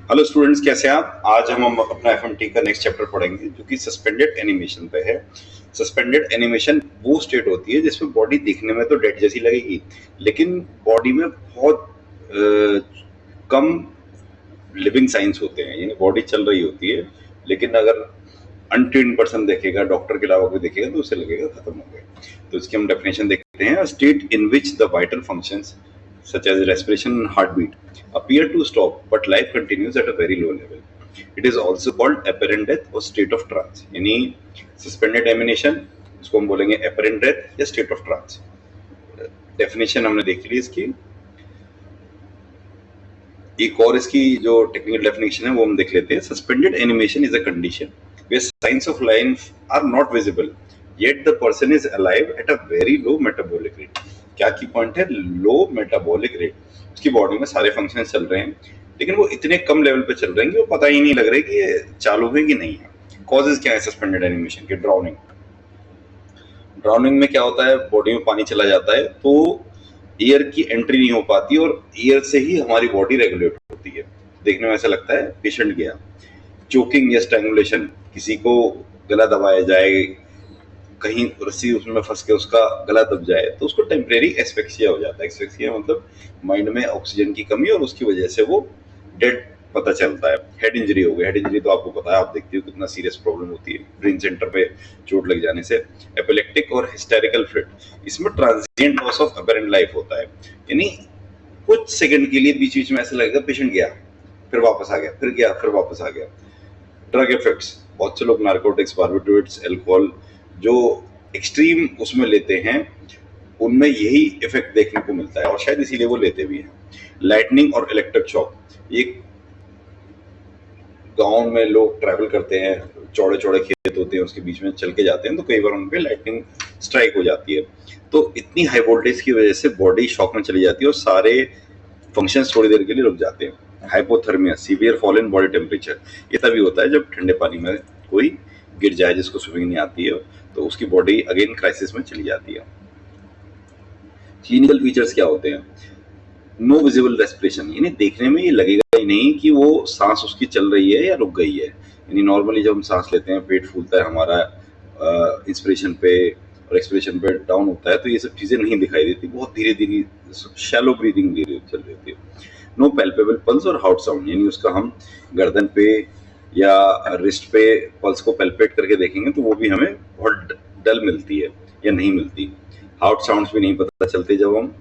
Hello students, कैसे हैं आप? आज हम अपना एफएमटी का नेक्स्ट चैप्टर पढ़ेंगे जो कि सस्पेंडेड एनिमेशन पे है। सस्पेंडेड एनिमेशन वो स्टेट होती है जिसमें बॉडी दिखने में तो डेड जैसी लगेगी, लेकिन बॉडी में बहुत कम लिविंग साइंस होते हैं, यानी बॉडी चल रही होती है, लेकिन अगर अनट्रेन्ड पर्सन देखेगा, डॉक्टर के अलावा कोई देखेगा, तो उसे लगेगा खत्म हो गए। तो इसकी हम डेफिनेशन देखते हैं। State in which the vital functions such as respiration and heartbeat appear to stop but life continues at a very low level. It is also called apparent death or state of trance, यानी suspended animation इसको हम बोलेंगे apparent death या state of trance। Definition हमने देख ली इसकी। एक और इसकी जो टेक्निकल डेफिनेशन है वो हम देख लेते हैं। Suspended animation is a condition where signs of life are not visible yet the person is alive at a very low metabolic rate। क्या की पॉइंट है? लो मेटाबॉलिक रेट। उसकी बॉडी में सारे फंक्शन चल रहे हैं, लेकिन वो इतने कम लेवल पे चल रहे हैं कि वो पता ही नहीं लग रहा है कि ये चालू है कि नहीं है। कॉजेज क्या है सस्पेंडेड एनिमेशन के? ड्राउनिंग। ड्राउनिंग में क्या होता है? बॉडी में पानी चला जाता है तो एयर की एंट्री नहीं हो पाती और एयर से ही हमारी बॉडी रेगुलेट होती है। देखने में ऐसा लगता है पेशेंट गया। चोकिंग या स्ट्रैंगुलेशन, किसी को गला दबाया जाए, कहीं रस्सी उसमें फंस के उसका गला दब जाए तो उसको टेम्परेरी एस्फिक्सिया हो जाता है। एस्फिक्सिया मतलब माइंड में ऑक्सीजन की कमी और उसकी वजह से वो डेड पता चलता है। हेड इंजरी हो गई। हेड इंजरी तो आपको पता है, आप देखते हो कितना सीरियस प्रॉब्लम होती है ब्रेन सेंटर पे चोट लग जाने से। एपिलेप्टिक और हिस्टेरिकल फिट, इसमें transient loss of apparent life होता है, यानी कुछ सेकंड के लिए बीच बीच में ऐसा लगेगा पेशेंट गया, फिर वापस आ गया, फिर गया, फिर वापस आ गया। ड्रग इफेक्ट्स, बहुत से लोग नार्कोटिक्स, बार्बिटुएट्स, अल्कोहल जो एक्सट्रीम उसमें लेते हैं, उनमें यही इफेक्ट देखने को मिलता है और शायद इसीलिए वो लेते भी हैं। लाइटनिंग और इलेक्ट्रिक शॉक, ये गांव में लोग ट्रैवल करते हैं, चौड़े चौड़े खेत होते हैं, उसके बीच में चल के जाते हैं, तो कई बार उन पे लाइटनिंग स्ट्राइक हो जाती है। तो इतनी हाई वोल्टेज की वजह से बॉडी शॉक में चली जाती है और सारे फंक्शंस थोड़ी देर के लिए रुक जाते हैं। Hypothermia, severe fall in body temperature, ये तभी होता है जब ठंडे पानी में कोई गिर जाए जिसको स्विमिंग नहीं आती है, तो उसकी बॉडी अगेन क्राइसिस में चली जाती है। क्लिनिकल फीचर्स क्या होते हैं? नो विजिबल रेस्पिरेशन, यानी देखने में ये लगेगा ही नहीं कि वो सांस उसकी चल रही है या रुक गई है। यानी नॉर्मली जब हम सांस लेते हैं पेट फूलता है हमारा इंस्पिरेशन पे और एक्सपिरेशन पे डाउन होता है, तो ये सब चीजें नहीं दिखाई देती, बहुत धीरे धीरे शैलो ब्रीदिंग धीरे चल रही होती है। नो पैल्पेबल पल्स और हार्ट साउंड, यानी उसका हम गर्दन पे या रिस्ट पे पल्स को पैल्पेट करके देखेंगे तो वो भी हमें बहुत डल मिलती है या नहीं मिलती। हार्ट साउंड्स भी नहीं पता चलते जब हम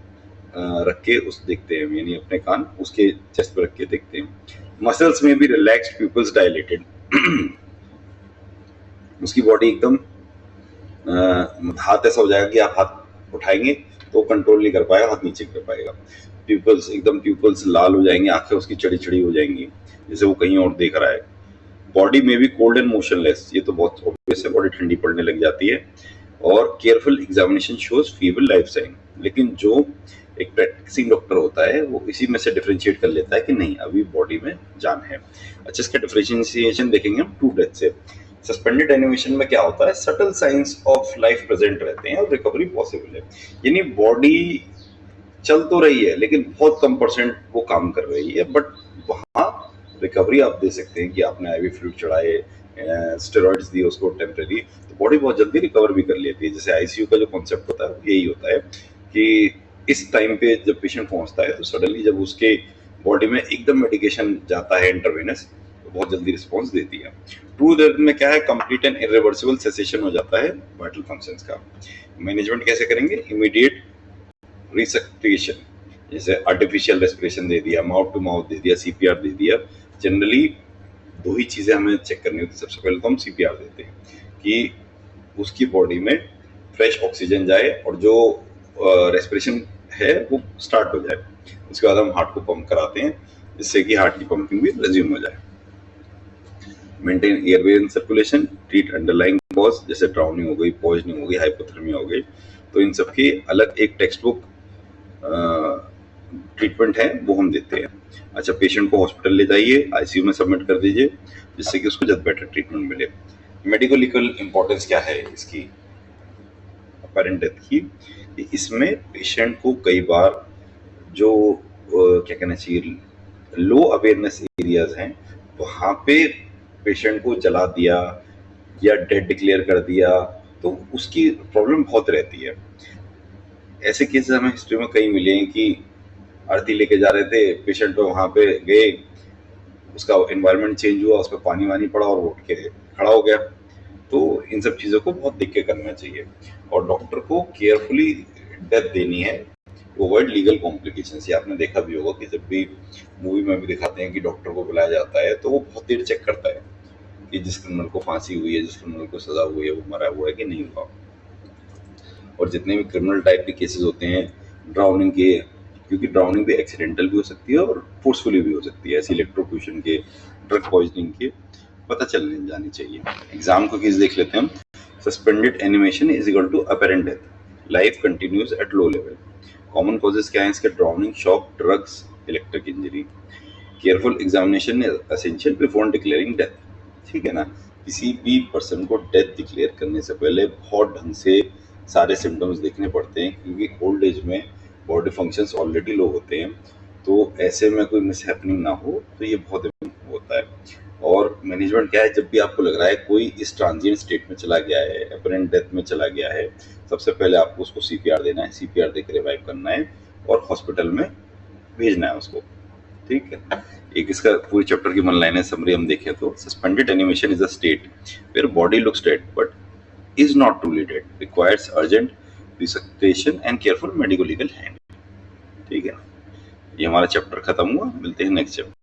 रख के उस देखते हैं, यानी अपने कान उसके चेस्ट पे रख के देखते हैं। मसल्स में भी रिलैक्स्ड, प्यूपल्स डायलेटेड, उसकी बॉडी एकदम हाथ ऐसा हो जाएगा कि आप हाथ उठाएंगे तो कंट्रोल नहीं कर पाएगा, हाथ नीचे कर पाएगा। प्यूपल्स एकदम, प्यूपल्स लाल हो जाएंगे, आंखें उसकी चढ़ी चढ़ी हो जाएंगी जैसे वो कहीं और देख रहा है। बॉडी में भी कोल्ड एंड मोशनलेस, ये तो बहुत ऑब्वियस है, बॉडी ठंडी पड़ने लग जाती है। और careful examination shows feeble life sign, लेकिन जो एक प्रैक्टिसिंग डॉक्टर होता है वो इसी में से डिफरेंशिएट कर लेता है कि नहीं अभी बॉडी में जान है। अच्छा, इसका डिफरेंशिएशन देखेंगे हम टू डेथ से। सस्पेंडेड एनिमेशन में क्या होता है? Subtle science of life present रहते हैं और रिकवरी पॉसिबल है, यानी बॉडी चल तो रही है लेकिन बहुत कम परसेंट वो काम कर रही है, बट वहाँ रिकवरी आप दे सकते हैं कि आपने आईवी फ्लूइड चढ़ाए, स्टेरॉइड्स दिए उसको टेम्परेरी, तो बॉडी बहुत जल्दी रिकवर भी कर लेती है। जैसे आईसीयू का जो कॉन्सेप्ट होता है यही होता है कि इस टाइम पे जब पेशेंट पहुंचता है तो सडनली जब उसके बॉडी में एकदम मेडिकेशन जाता है इंटरवेनस, तो बहुत जल्दी रिस्पॉन्स देती है। ट्रू डेथ में क्या है? कंप्लीट एंड इरिवर्सिबल सेसेशन हो जाता है वाइटल फंक्शंस का। मैनेजमेंट कैसे करेंगे? इमीडिएट रिसक्टेशन, जैसे आर्टिफिशियल रेस्पिरेशन दे दिया, माउथ टू माउथ दे दिया, सीपीआर दे दिया। जनरली दो ही चीजें हमें चेक करनी होती है। सबसे पहले तो हम सीपीआर देते हैं कि उसकी बॉडी में फ्रेश ऑक्सीजन जाए और जो रेस्पिरेशन है वो स्टार्ट हो जाए। उसके बाद हम हार्ट को पंप कराते हैं जिससे कि हार्ट की पंपिंग भी रिज्यूम हो जाए। Maintain airway and circulation, treat underlying cause, जैसे ड्राउनिंग हो गई, पॉइजनिंग हो गई, हाइपोथर्मिया हो गई, तो इन सब की अलग एक टेक्स्ट बुक ट्रीटमेंट है वो हम देते हैं। अच्छा, पेशेंट को हॉस्पिटल ले जाइए, आईसीयू में सबमिट कर दीजिए जिससे कि उसको जल्द बेटर ट्रीटमेंट मिले। मेडिकल इंपॉर्टेंस क्या है इसकी अपैरेंट डेथ की? इसमें पेशेंट को कई बार जो क्या कहना चाहिए, लो अवेयरनेस एरियाज हैं वहाँ पे पेशेंट को जला दिया या डेड डिक्लेयर कर दिया तो उसकी प्रॉब्लम बहुत रहती है। ऐसे केसेस हमें हिस्ट्री में कई मिले हैं कि आरती लेके जा रहे थे, पेशेंट पे वहाँ पे गए, उसका एनवायरनमेंट चेंज हुआ, उस पर पानी वानी पड़ा और वो उठ के खड़ा हो गया। तो इन सब चीज़ों को बहुत देख के करना चाहिए और डॉक्टर को केयरफुली डेथ देनी है टू अवॉइड लीगल कॉम्प्लिकेशंस। ये आपने देखा भी होगा कि जब भी मूवी में भी दिखाते हैं कि डॉक्टर को बुलाया जाता है तो वो बहुत देर चेक करता है कि जिस क्रिमिनल को फांसी हुई है, जिस क्रिमिनल को सजा हुई है, वो मरा हुआ है कि नहीं हुआ। और जितने भी क्रिमिनल टाइप के केसेस होते हैं ड्राउनिंग के, क्योंकि ड्राउनिंग भी एक्सीडेंटल भी हो सकती है और फोर्सफुली भी हो सकती है, ऐसे इलेक्ट्रोक्यूशन के, ड्रग पॉइजनिंग के पता चलने जानी चाहिए। एग्जाम को केस देख लेते हैं हम। Suspended animation is equal to apparent death, life continues at low level. Common causes क्या है इसके? Drowning, shock, drugs, electric injury. Careful examination is essential before declaring death. ठीक है ना? किसी भी पर्सन को डेथ डिक्लेयर करने से पहले बहुत ढंग से सारे सिम्टम्स देखने पड़ते हैं, क्योंकि ओल्ड एज में बॉडी फंक्शंस ऑलरेडी लो होते हैं। तो ऐसे में कोई मिस हैपनिंग ना हो, तो ये बहुत इम्पोर्टेंट होता है। और मैनेजमेंट क्या है, जब भी आपको लग रहा है कोई इस ट्रांजिएंट स्टेट में चला गया है, अपरेंट डेथ में चला गया है, सबसे पहले आपको उसको सीपीआर देना है, सीपीआर देकर रिवाइव करना है और हॉस्पिटल में भेजना है उसको। ठीक है? एक इसका पूरी चैप्टर की वन लाइनर समरी हम देखें तो, suspended animation is a state where body looks dead but is not truly dead, requires urgent resuscitation and careful medico legal handling। ठीक है, ये हमारा चैप्टर खत्म हुआ, मिलते हैं नेक्स्ट चैप्टर।